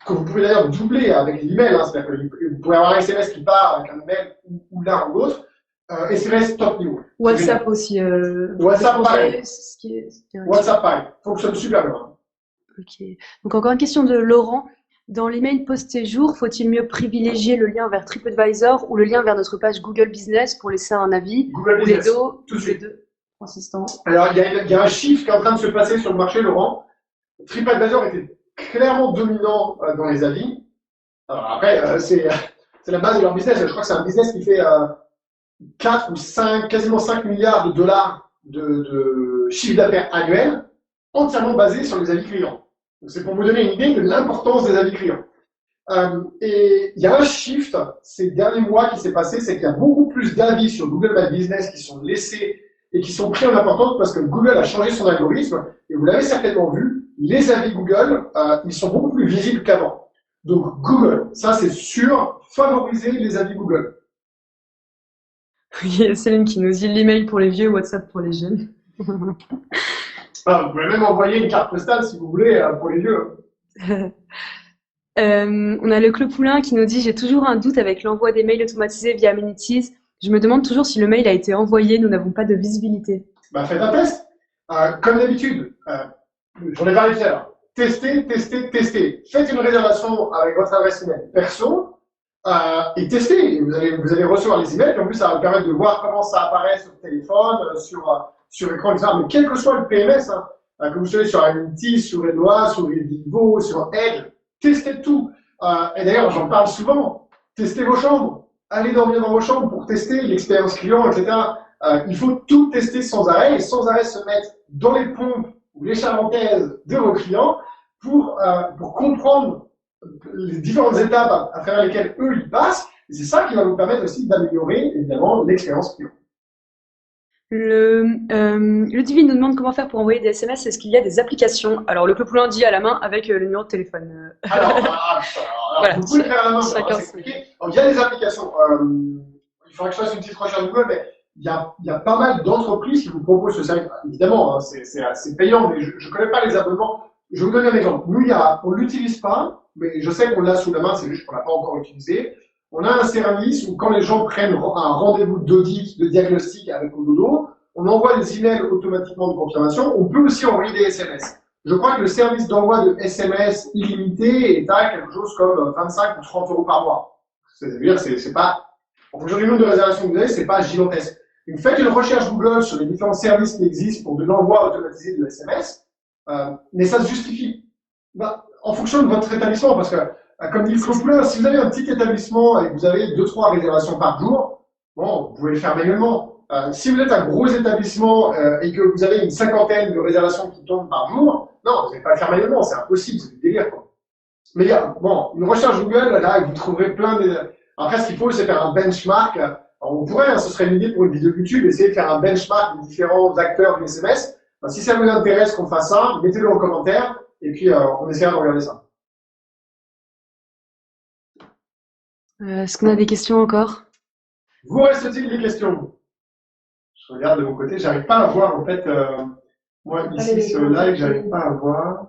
que vous pouvez d'ailleurs doubler avec l'email, hein, c'est-à-dire que vous pouvez avoir un SMS qui part avec un email ou l'un ou l'autre, SMS top niveau. WhatsApp aussi. WhatsApp pareil. WhatsApp WhatsApp pareil. Fonctionne super bien. Ok. Donc encore une question de Laurent. Dans l'email post-séjour, faut-il mieux privilégier le lien vers TripAdvisor ou le lien vers notre page Google Business pour laisser un avis Google ou Business, les deux, tout de suite. les deux consistants. Alors, il y a un chiffre qui est en train de se passer sur le marché, Laurent. TripAdvisor était clairement dominant dans les avis. Alors après, c'est la base de leur business. Je crois que c'est un business qui fait 4 ou 5, quasiment 5 milliards de dollars de chiffre d'affaires annuel, entièrement basé sur les avis clients. C'est pour vous donner une idée de l'importance des avis clients. Et il y a un shift ces derniers mois qui s'est passé, c'est qu'il y a beaucoup plus d'avis sur Google My Business qui sont laissés et qui sont pris en importance parce que Google a changé son algorithme. Et vous l'avez certainement vu, les avis Google, ils sont beaucoup plus visibles qu'avant. Donc Google, ça c'est sûr, favoriser les avis Google. Il y a Céline qui nous dit l'email pour les vieux, WhatsApp pour les jeunes. Vous pouvez même envoyer une carte postale si vous voulez pour les vieux. On a le Clos Poulain qui nous dit j'ai toujours un doute avec l'envoi des mails automatisés via Amenities. Je me demande toujours si le mail a été envoyé, nous n'avons pas de visibilité. Faites un test. Comme d'habitude, j'en ai parlé tout à l'heure. Testez, testez, testez. Faites une réservation avec votre adresse email perso et testez. Vous allez recevoir les emails. Et en plus, ça va vous permettre de voir comment ça apparaît sur le téléphone, sur écran, etc. Mais quel que soit le PMS, que vous soyez sur Amenities, sur Edouard, sur Vivo, sur Edge, testez tout. Et d'ailleurs, j'en parle souvent. Testez vos chambres. Allez dormir dans vos chambres pour tester l'expérience client, etc. Il faut tout tester sans arrêt et sans arrêt se mettre dans les pompes ou les charentaises de vos clients pour comprendre les différentes étapes à travers lesquelles eux ils passent. Et c'est ça qui va vous permettre aussi d'améliorer évidemment l'expérience client. Le Divine nous demande comment faire pour envoyer des SMS. Est-ce qu'il y a des applications? Alors le Clos Poulain dit à la main avec le numéro de téléphone. Alors voilà, vous pouvez le faire à la main, chacun c'est compliqué. Il y a des applications. Il faudrait que je fasse une petite recherche Google, mais il y a pas mal d'entreprises qui vous proposent ce service. Évidemment, c'est payant, mais je ne connais pas les abonnements. Je vais vous donner un exemple. Nous, on l'utilise pas, mais je sais qu'on l'a sous la main, c'est juste qu'on l'a pas encore utilisé. On a un service où quand les gens prennent un rendez-vous d'audit, de diagnostic avec Ododo, on envoie des emails automatiquement de confirmation. On peut aussi envoyer des SMS. Je crois que le service d'envoi de SMS illimité est à quelque chose comme 25 ou 30 euros par mois. C'est-à-dire, c'est pas, en fonction du nombre de réservations que vous avez, c'est pas gigantesque. Donc, faites une recherche Google sur les différents services qui existent pour de l'envoi automatisé de SMS, mais ça se justifie. En fonction de votre établissement, parce que, comme dit le Clos Poulain, si vous avez un petit établissement et que vous avez 2-3 réservations par jour, bon, vous pouvez le faire manuellement. Si vous êtes un gros établissement et que vous avez une cinquantaine de réservations qui tombent par jour, non, vous n'allez pas le faire manuellement, c'est impossible, c'est du délire, quoi. Mais il y a, une recherche Google, là, vous trouverez plein de... Après, ce qu'il faut, c'est faire un benchmark. Alors, on pourrait, ce serait une idée pour une vidéo YouTube, essayer de faire un benchmark des différents acteurs du SMS. Si ça vous intéresse qu'on fasse ça, mettez-le en commentaire, et puis on essaiera de regarder ça. Est-ce qu'on a des questions encore? Vous reste-t-il des questions? Je regarde de mon côté, j'arrive pas à voir, en fait, moi, ici, ce live, j'arrive pas à voir.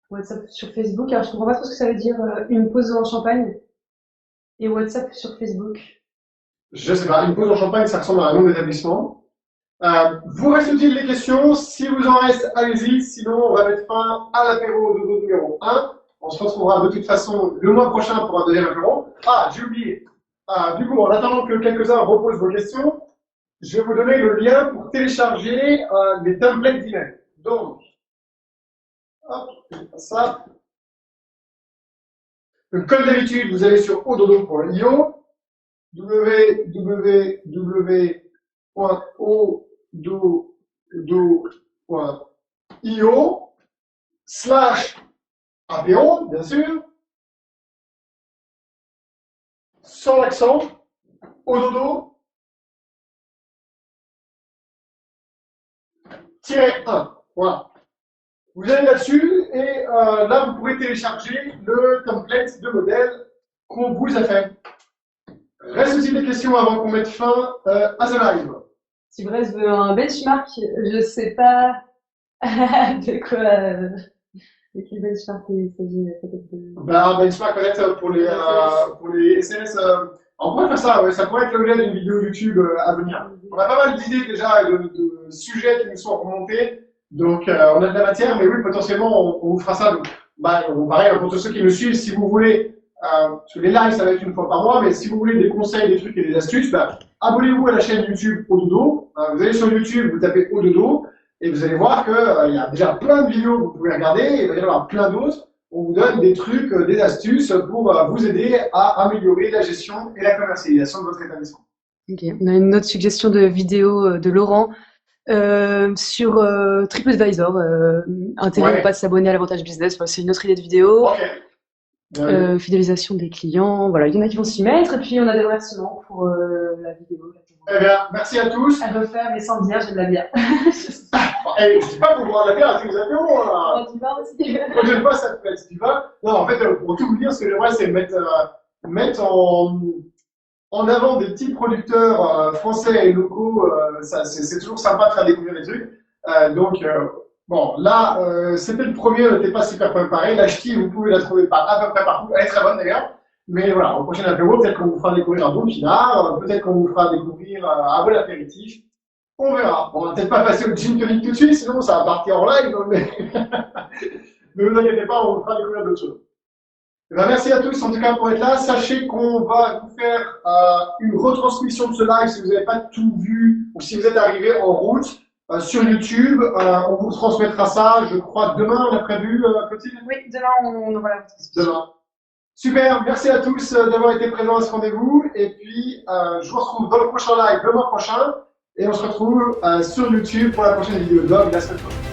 WhatsApp sur Facebook. Alors, je comprends pas trop ce que ça veut dire, une pause en champagne. Et WhatsApp sur Facebook. Je sais pas, une pause en champagne, ça ressemble à un nom d'établissement. Vous reste-t-il des questions? Si vous en reste, allez-y. Sinon, on va mettre fin à l'apéro Dodo numéro 1. On se retrouvera de toute façon le mois prochain pour un deuxième apéro. Ah, j'ai oublié. Du coup, en attendant que quelques-uns reposent vos questions, je vais vous donner le lien pour télécharger des templates d'email. Donc, hop, ça. Donc, comme d'habitude, vous allez sur ododo.io, www.ododo.io/apéro, bien sûr, sans l'accent, ododo-1. Voilà. Vous allez là-dessus et là, vous pourrez télécharger le template de modèle qu'on vous a fait. Reste-t-il des questions avant qu'on mette fin à ce live? Si Brest veut un benchmark, je sais pas de quoi, de quel benchmark il s'agit peut-être. Un benchmark peut-être pour les SMS. On pourrait faire ça, ouais, ça pourrait être l'objet d'une vidéo YouTube à venir. On a pas mal d'idées déjà de sujets qui nous sont remontés. Donc, on a de la matière, mais oui, potentiellement, on vous fera ça. Donc, pareil, pour tous ceux qui me suivent, si vous voulez, parce que les lives, ça va être une fois par mois, mais si vous voulez des conseils, des trucs et des astuces, abonnez-vous à la chaîne YouTube Ododo. Vous allez sur YouTube, vous tapez Ododo, et vous allez voir que il y a déjà plein de vidéos que vous pouvez regarder, et il va y en avoir plein d'autres. on vous donne des trucs, des astuces pour vous aider à améliorer la gestion et la commercialisation de votre établissement. Ok. On a une autre suggestion de vidéo de Laurent sur TripAdvisor. Intérêt Ouais. ou pas de s'abonner à l'avantage business. Enfin, c'est une autre idée de vidéo. Ok. Bien vu. Fidélisation des clients. Voilà, il y en a qui vont s'y mettre. Et puis on a des remerciements pour la vidéo. Eh bien, merci à tous. À refaire, mais sans bière, j'aime la bière. Et je dis pas pour boire de la bière, c'est que vous avez honte, là. Tu vas aussi. Moi, j'aime pas ça te plaît, si tu vas. Non, en fait, pour tout vous dire, ce que j'aimerais, c'est mettre en avant des petits producteurs français et locaux. C'est toujours sympa de faire découvrir des trucs. Bon, là, c'était le premier, on n'était pas super préparé. La ch'ti, vous pouvez la trouver à peu près partout. Elle est très bonne d'ailleurs. Mais voilà, au prochain apéro, peut-être qu'on vous fera découvrir un bon pinard, peut-être qu'on vous fera découvrir un bon apéritif. On verra. Bon, on va peut-être pas passer au gin tonic tout de suite, sinon ça va partir en live. Mais ne vous inquiétez pas, on vous fera découvrir d'autres choses. Eh ben, merci à tous en tout cas pour être là. Sachez qu'on va vous faire une retransmission de ce live si vous n'avez pas tout vu ou si vous êtes arrivé en route sur YouTube. On vous transmettra ça, je crois, demain, on a prévu, Clotilde. Oui, demain, on aura la retransmission. Demain. Super, merci à tous d'avoir été présents à ce rendez-vous. Et puis, je vous retrouve dans le prochain live le mois prochain. Et on se retrouve sur YouTube pour la prochaine vidéo blog la semaine prochaine.